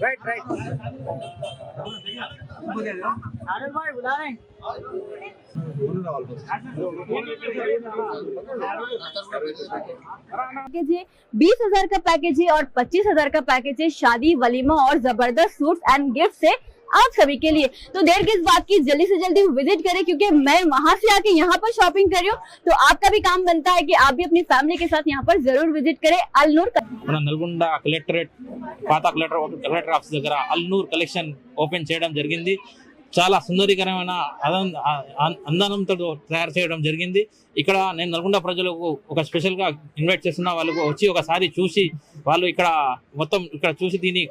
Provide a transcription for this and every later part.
Right right भाई बुला रहे हैं। पैकेज है 20,000 का पैकेज है और 25,000 का पैकेज है शादी वलीमा और जबरदस्त सूट्स एंड गिफ्ट है आप सभी के लिए। तो देर किस बात की, जल्दी से जल्दी विजिट करें क्योंकि मैं वहां से आके यहाँ पर शॉपिंग कर रही हूँ। तो आपका भी काम बनता है कि आप भी अपनी फैमिली के साथ यहाँ पर जरूर विजिट करें। अलनूर మన నల్గొండ కలెక్టరేట్ పాత కలెక్టర్ ఆఫీస్ దగ్గర అల్నూర్ కలెక్షన్ ఓపెన్ చేయడం జరిగింది. చాలా సుందరీకరమైన అందానంతో తయారు చేయడం జరిగింది. ఇక్కడ నేను నల్గొండ ప్రజలకు ఒక స్పెషల్గా ఇన్వైట్ చేస్తున్నా, వాళ్ళకు వచ్చి ఒకసారి చూసి వాళ్ళు ఇక్కడ మొత్తం ఇక్కడ చూసి దీన్ని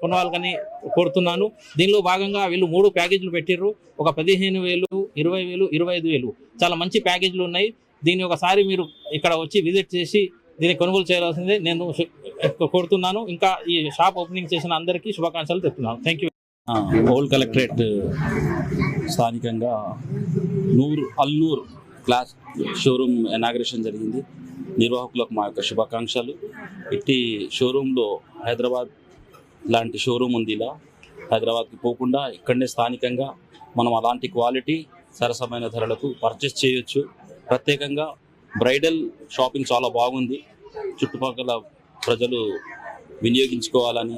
కొనవాలని కోరుతున్నాను. దీనిలో భాగంగా వీళ్ళు 3 ప్యాకేజీలు పెట్టిర్రు. ఒక 15,000, 20,000, 25,000 చాలా మంచి ప్యాకేజీలు ఉన్నాయి. దీన్ని ఒకసారి మీరు ఇక్కడ వచ్చి విజిట్ చేసి దీన్ని కొనుగోలు చేయాల్సిందే నేను కోరుతున్నాను. ఇంకా ఈ షాప్ ఓపెనింగ్ చేసిన అందరికీ శుభాకాంక్షలు చెప్తున్నాను. Thank you. ఓల్డ్ కలెక్టరేట్ స్థానికంగా అల్నూర్ క్లాస్ షోరూమ్ ఇనాగ్రేషన్ జరిగింది. నిర్వాహకులకు మా యొక్క శుభాకాంక్షలు. ఇట్టి షోరూంలో హైదరాబాద్ లాంటి షోరూమ్ ఉంది. ఇలా హైదరాబాద్కి పోకుండా ఇక్కడనే స్థానికంగా మనం అలాంటి క్వాలిటీ సరసమైన ధరలకు పర్చేస్ చేయొచ్చు. ప్రత్యేకంగా బ్రైడల్ షాపింగ్ చాలా బాగుంది. చుట్టుపక్కల ప్రజలు వినియోగించుకోవాలని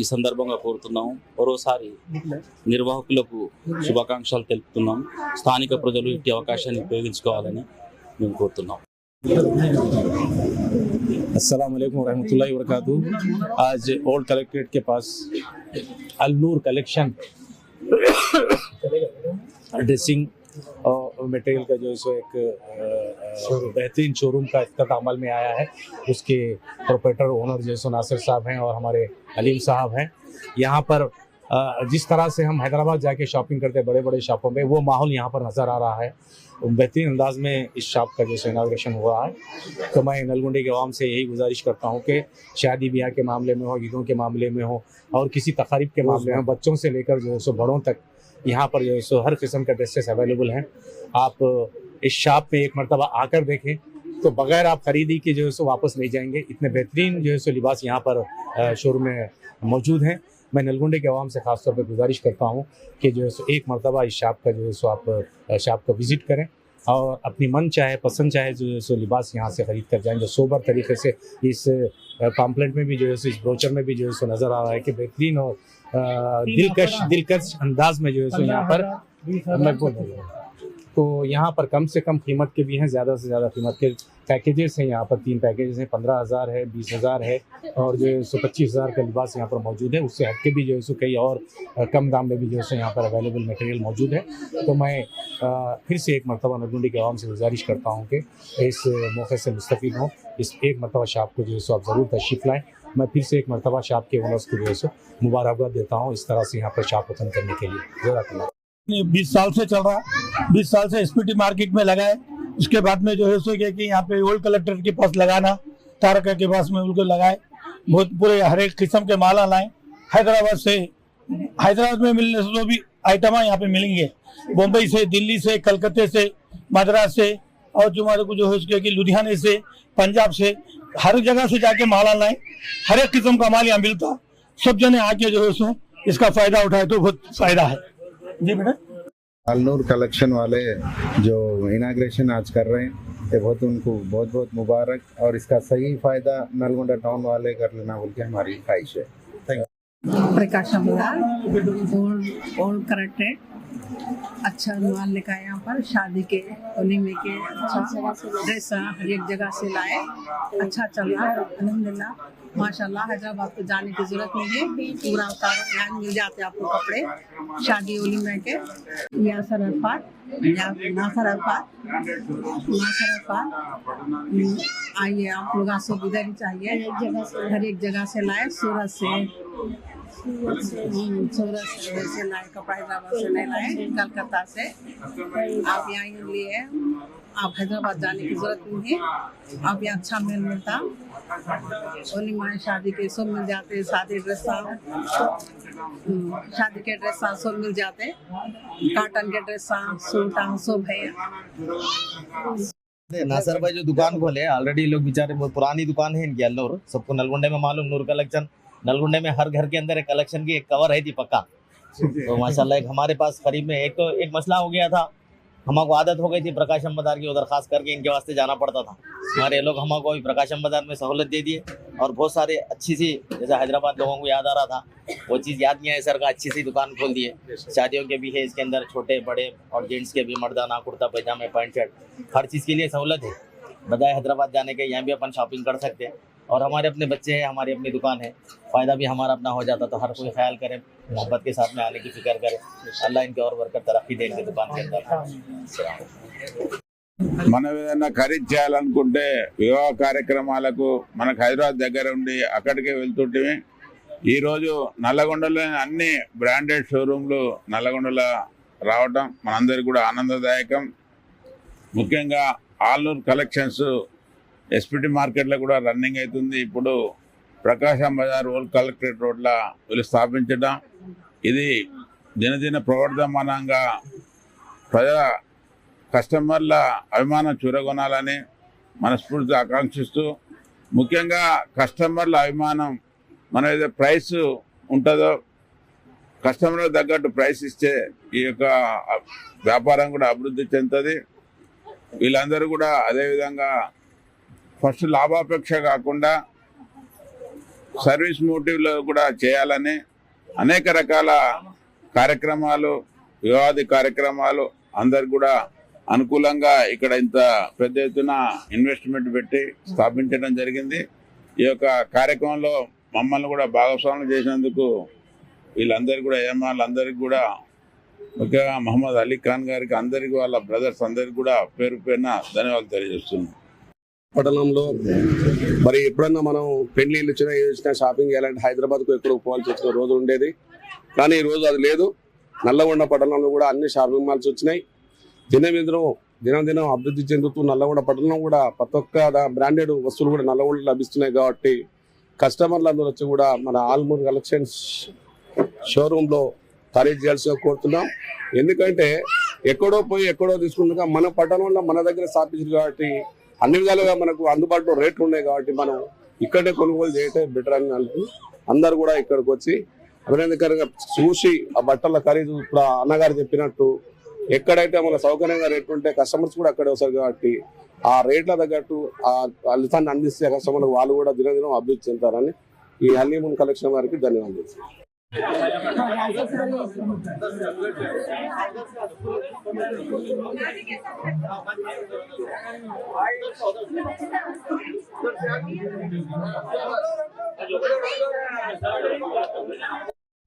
ఈ సందర్భంగా కోరుతున్నాము. మరోసారి నిర్వాహకులకు శుభాకాంక్షలు తెలుపుతున్నాం. స్థానిక ప్రజలు ఇట్టి అవకాశాన్ని ఉపయోగించుకోవాలని మేము కోరుతున్నాం. अस्सलाम वालेकुम रहमतुल्लाहि व बरकातहू। आज ओल्ड कलेक्ट्रेट के पास अलनूर कलेक्शन ड्रेसिंग और मटेरियल का जो है सो एक बेहतरीन शोरूम का इफ्तिताह अमल में आया है। उसके प्रोप्राइटर ओनर जो सो नासिर साहब हैं और हमारे अलीम साहब हैं। यहाँ पर जिस तरह से हम हैदराबाद जाके शॉपिंग करते हैं बड़े बड़े शॉपों में, वो माहौल यहाँ पर नज़र आ रहा है। बेहतरीन अंदाज में इस शॉप का जो है इनाग्रेशन हुआ है। तो मैं नलगुंडी के आवाम से यही गुजारिश करता हूँ कि शादी ब्याह के मामले में हो, ईदों के मामले में हो और किसी तकारीब के मामले में, बच्चों से लेकर जो है सो बड़ों तक यहाँ पर जो है सो हर किस्म का ड्रेसेस अवेलेबल हैं। आप इस शॉप में एक मरतबा आकर देखें तो बगैर आप खरीदी के जो है सो वापस नहीं जाएंगे। इतने बेहतरीन जो है सो लिबास यहाँ पर शोरूम में मौजूद हैं। मैं नलगुंडे के आवाम से ख़ास तौर पर गुजारिश करता हूँ कि जो है सो एक मरतबा इस शॉप का जो है सो आप शॉप को विज़िट करें और अपनी मन चाहे पसंद चाहे जो है सो लिबास यहाँ से ख़रीद कर जाएँ। जो सोबर तरीके से इस पम्पलेट में भी जो है सो, इस ब्रोचर में भी जो है सो नज़र आ रहा है कि बेहतरीन और दिलकश अंदाज में जो है सो यहाँ पर तो यहाँ पर कम से कम कीमत के भी हैं, ज़्यादा से ज़्यादा कीमत के पैकेजेस हैं। यहाँ पर 3 पैकेजेस हैं, 15,000 है, 20,000 है और जो है सो 25,000 का लिबास यहाँ पर मौजूद है। उससे हट के भी जो है सो कई और कम दाम में भी जो है सो यहाँ पर अवेलेबल मटेरियल मौजूद है। तो मैं फिर से एक मरतबा नलगुंडी के आवाम से गुजारिश करता हूँ कि इस मौके से मुस्तफ़ीद हों। इस एक मरतबा शॉप को जो है सो आप ज़रूर तशरीफ़ लाएँ। मैं फिर से एक मरतबा शॉप के ओनर्स को जो है सो मुबारकबाद देता हूँ इस तरह से यहाँ पर शॉप ओपन करने के लिए। ज़रा 20 साल से चल रहा है, 20 साल से एसपीटी मार्केट में लगा है। उसके बाद में जो है सो कि यहाँ पे ओल्ड कलेक्टर के पास लगाना, तारका के पास में उनको लगाए, बहुत पूरे हर एक किस्म के माला लाए। हैदराबाद में मिलने से जो भी आइटम यहाँ पे मिलेंगे, बम्बई से, दिल्ली से, कलकत्ते से, मद्रास से और जो हमारे को जो है कि लुधियाने से, पंजाब से, हर जगह से जाके माला लाए। हर एक किस्म का माल यहाँ मिलता, सब जने आके जो है सो इसका फायदा उठाए तो बहुत फायदा है। जी बेटा, अलनूर कलेक्शन वाले जो इनाग्रेशन आज कर रहे हैं ये बहुत उनको बहुत बहुत मुबारक और इसका सही फ़ायदा नलगोंडा टाउन वाले कर लेना बोल के हमारी ख्वाहिश है। Thank you. Prakash old collectorate अच्छा माल लेकर आए। यहाँ पर शादी के वलीमे के अच्छा ड्रेस हर एक जगह से लाए। अच्छा चल रहा है अल्हम्दुलिल्लाह माशाल्लाह। हैदराबाद को जाने की जरूरत नहीं है, पूरा यहाँ मिल जाते हैं आपको कपड़े शादी वलीमे के। नासर अरफात आइए आप लोग सब इधर ही चाहिए, हर एक जगह से लाए। सूरत से लाए कपड़ा, हैदराबाद से नहीं लाए, कलकत्ता से आप यहाँ लिए आप हैदराबाद जाने की जरूरत नहीं है। आप यहाँ अच्छा मेल मिलता, ओली माए शादी के सब मिल जाते, शादी ड्रेस शादी के ड्रेस सब मिल जाते, कॉटन के ड्रेस सूट सब है। नासर भाई जो दुकान खोले ऑलरेडी लोग बेचारे बहुत पुरानी दुकान है इनकी अल्लूर, सबको नलगुंडे में मालूम नूर कलेक्शन, नलगुंडे में हर घर के अंदर एक कलेक्शन की एक कवर है थी पक्का। तो माशाल्लाह एक हमारे पास करीब में एक मसला हो गया था, हमको आदत हो गई थी प्रकाशम बाजार की, उधर खास करके इनके वास्ते जाना पड़ता था। हमारे लोग हमको अभी प्रकाशम बाजार में सहूलत दे दिए और बहुत सारे अच्छी सी, जैसे हैदराबाद लोगों को याद आ रहा था वो चीज़ याद नहीं है सर का, अच्छी सी दुकान खोल दिए। शादियों के भी है इसके अंदर, छोटे बड़े और जेंट्स के भी, मर्दाना कुर्ता पैजामे पैंट शर्ट हर चीज़ के लिए सहूलत है। बजाय हैदराबाद जाने के यहाँ भी अपन शॉपिंग कर सकते हैं और हमारे अपने बच्चे हैं, हमारी अपनी दुकान है, फ़ायदा भी हमारा अपना हो जाता। तो हर कोई ख्याल करे, मोहब्बत के साथ में आने की फिक्र करे, अल्लाह इनके और बरकत तरक्की दे इनकी दुकान के अंदर। మనం ఏదైనా ఖరీదు చేయాలనుకుంటే వివాహ కార్యక్రమాలకు మనకు హైదరాబాద్ దగ్గర ఉండి అక్కడికే వెళ్తుంటే ఈరోజు నల్లగొండలో అన్ని బ్రాండెడ్ షోరూమ్లు నల్లగొండలో రావడం మనందరికీ కూడా ఆనందదాయకం। ముఖ్యంగా ఆల్నూర్ కలెక్షన్స్ ఎస్పిటి మార్కెట్లో కూడా రన్నింగ్ అవుతుంది। ఇప్పుడు ప్రకాశం బజార్ ఓల్డ్ కలెక్టరేట్ రోడ్లో వీళ్ళు స్థాపించడం ఇది దినదిన ప్రవర్ధమానంగా ప్రజల కస్టమర్ల అభిమానం చూరగొనాలని మనస్ఫూర్తిగా ఆకాంక్షిస్తూ, ముఖ్యంగా కస్టమర్ల అభిమానం, మన ఏదో ప్రైస్ ఉంటుందో కస్టమర్లకు తగ్గట్టు ప్రైస్ ఇస్తే ఈ యొక్క వ్యాపారం కూడా అభివృద్ధి చెందుతుంది। వీళ్ళందరూ కూడా అదేవిధంగా ఫస్ట్ లాభాపేక్ష కాకుండా సర్వీస్ మోటివ్లో కూడా చేయాలని అనేక రకాల కార్యక్రమాలు, వివాది కార్యక్రమాలు అందరికి కూడా అనుకూలంగా ఇక్కడ ఇంత పెద్ద ఎత్తున ఇన్వెస్ట్మెంట్ పెట్టి స్థాపించడం జరిగింది। ఈ యొక్క కార్యక్రమంలో మమ్మల్ని కూడా భాగస్వామ్యం చేసినందుకు వీళ్ళందరికీ కూడా యజమానులందరికీ కూడా, ముఖ్యంగా మహమ్మద్ అలీ ఖాన్ గారికి, అందరికీ వాళ్ళ బ్రదర్స్ అందరికీ కూడా పేరు పేరున ధన్యవాదాలు తెలియజేస్తున్నాం। పట్టణంలో మరి ఎప్పుడన్నా మనం పెళ్లిళ్ళు ఇచ్చినా ఏది ఇచ్చినా షాపింగ్ చేయాలంటే హైదరాబాద్కు ఎక్కడో పోవాల్సి వచ్చిన రోజు ఉండేది, కానీ ఈ రోజు అది లేదు। నల్లగొండ పట్టణంలో కూడా అన్ని షాపింగ్ మాల్స్ వచ్చినాయి। దినం అభివృద్ధి చెందుతూ నల్లగొండ పట్టణంలో కూడా ప్రతి ఒక్క బ్రాండెడ్ వస్తువులు కూడా నల్లగొండ లభిస్తున్నాయి కాబట్టి కస్టమర్లు అందరూ వచ్చి కూడా మన ఆల్మూర్ కలెక్షన్స్ షోరూంలో ఖరీదు చేయాల్సిగా కోరుతున్నాం। ఎందుకంటే ఎక్కడో పోయి ఎక్కడో తీసుకుంటుగా మన పట్టణంలో మన దగ్గర స్థాపించారు కాబట్టి అన్ని విధాలుగా మనకు అందుబాటులో రేట్లు ఉన్నాయి కాబట్టి మనం ఇక్కడే కొనుగోలు చేయటం బెటర్ అని అనుకుంటూ అందరు కూడా ఇక్కడికి వచ్చి అభినందకరంగా చూసి ఆ బట్టల ఖరీదు ఇప్పుడు అన్నగారు చెప్పినట్టు ఎక్కడైతే మన సౌకర్యంగా రేట్లు ఉంటే కస్టమర్స్ కూడా అక్కడే వస్తారు కాబట్టి ఆ రేట్ల తగ్గట్టు ఆ ఫలితాన్ని అందిస్తే కస్టమర్లకు వాళ్ళు కూడా దినదినం అభివృద్ధి చెందుతారని ఈ హలీమూన్ కలెక్షన్ వారికి ధన్యవాదాలు।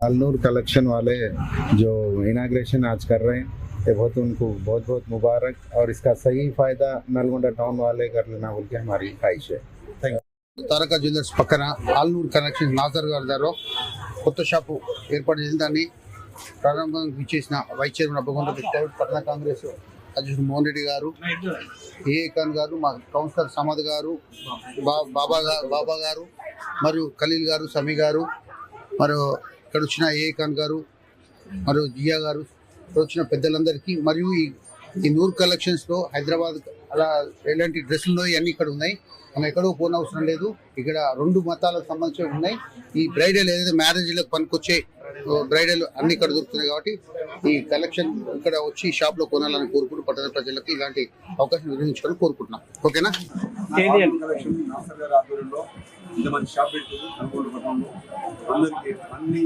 अलनूर कलेक्शन वाले जो इनाग्रेशन आज कर रहे हैं ये बहुत उनको बहुत बहुत मुबारक और इसका सही फ़ायदा नलगोंडा टाउन वाले कर लेना बोल के हमारी ख्वाहिश है। తారక జ్యువెలర్స్ పక్కన ఆల్నూర్ కనెక్షన్ నాజర్ గారు కొత్త షాపు ఏర్పాటు చేసిన దాన్ని ప్రారంభం ఇచ్చేసిన వైస్ చైర్మన్ అబ్బగొండ పట్టణ కాంగ్రెస్ అధ్యక్షుడు మోహన్ రెడ్డి గారు, ఏఏ ఖాన్ గారు, మా కౌన్సిలర్ సమద్ గారు, బాబా గారు మరియు ఖలీల్ గారు, సమీ గారు, మరియు ఇక్కడ వచ్చిన ఏఏ ఖాన్ గారు మరియు జియా గారు, వచ్చిన పెద్దలందరికీ, మరియు ఈ నూర్ కలెక్షన్స్లో హైదరాబాద్ అలా ఎలాంటి డ్రెస్సులు ఇవన్నీ ఇక్కడ ఉన్నాయి, మనం ఎక్కడో పోన అవసరం లేదు। ఇక్కడ రెండు మతాలకు సంబంధించి ఉన్నాయి। ఈ బ్రైడల్ ఏదైతే మ్యారేజ్లకు పనికొచ్చే బ్రైడల్ అన్ని ఇక్కడ దొరుకుతున్నాయి కాబట్టి ఈ కలెక్షన్ ఇక్కడ వచ్చి షాప్లో కొనాలని కోరుకుంటూ పట్టణ ప్రజలకు ఇలాంటి అవకాశం నిర్వహించాలని కోరుకుంటున్నాం। ఓకేనా? ఇంతమంది షాప్ పెట్టి నల్గొండ పట్టణంలో అందరికీ అన్ని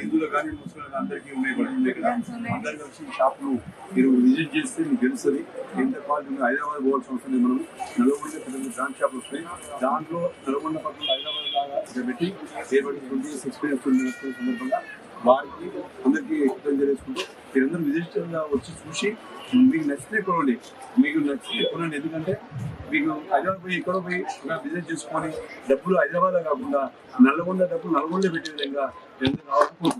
హిందువులు కానీ ముస్లింలు కానీ అందరికీ ఉన్నాయి ఇక్కడ అందరు కలిసి షాప్ను మీరు విజిట్ చేస్తే మీకు తెలుస్తుంది ఎంత క్వాలిటీ ఉంది। హైదరాబాద్ పోవాల్సిన అవసరం లేదు, మనం నల్గొండ పెద్ద బ్రాంచ్ షాప్లు వస్తాయి, దాంట్లో నల్గొండ పట్టణంలో హైదరాబాద్ లాగా పెట్టి ఏర్పడి 20 years ఎక్స్పీరియన్స్ ఉన్న సందర్భంగా వారికి అందరికీ ఎక్స్ప్లెయిన్ చేసుకుంటూ మీరందరూ విజిట్గా వచ్చి చూసి మీకు నచ్చితే కొనండి, మీకు నచ్చితే కొనండి। ఎందుకంటే మీకు హైదరాబాద్ పోయి ఎక్కడో పోయి బిజినెస్ చేసుకొని డబ్బులు హైదరాబాద్ కాకుండా నల్గొండ డబ్బులు నల్గొండ పెట్టే విధంగా ఎందుకు